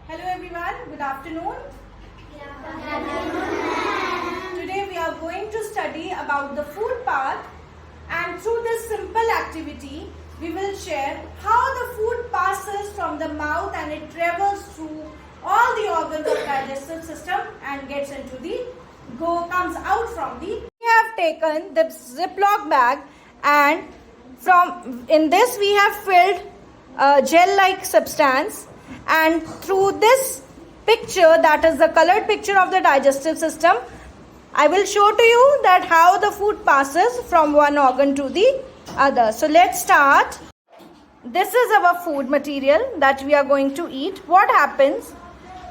Hello everyone, good afternoon. Today we are going to study about the food path, and through this simple activity we will share how the food passes from the mouth and it travels through all the organs of digestive system and gets into the comes out from the. We have taken the Ziploc bag, and in this we have filled a gel-like substance, and through this picture, that is the colored picture of the digestive system, I will show to you that how the food passes from one organ to the other. So let's start. This is our food material that we are going to eat. What happens?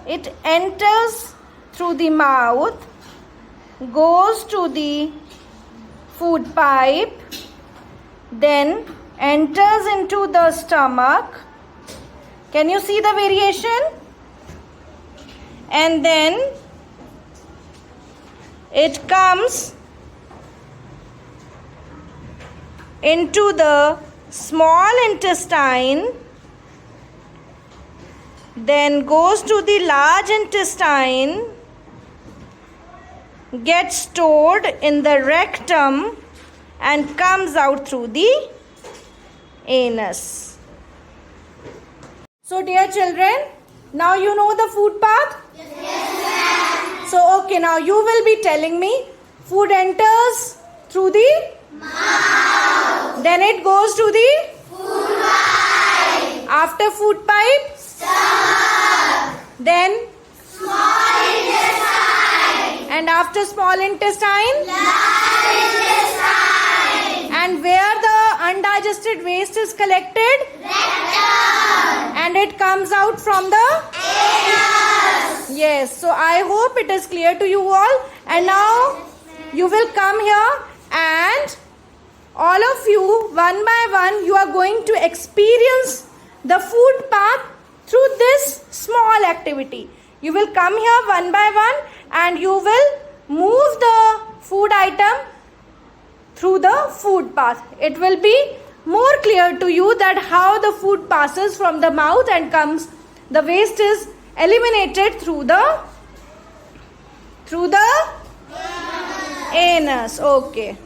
It enters through the mouth, goes to the food pipe, then enters into the stomach. Can you see the variation? And then it comes into the small intestine, then goes to the large intestine, gets stored in the rectum and comes out through the anus. So dear children, now you know the food path? Yes. So okay, now you will be telling me food enters through the mouth. Then it goes to the food pipe. After food pipe? Stomach. Then? Small intestine. And after small intestine? Large intestine. And where the undigested waste is collected? Rectum. And it comes out from the anus. Yes, so I hope it is clear to you all. And now you will come here, and all of you, one by one, you are going to experience the food path through this small activity. You will come here one by one and you will move the food item through the food path. It will be more clear to you that how the food passes from the mouth and comes, the waste is eliminated through the anus. Okay.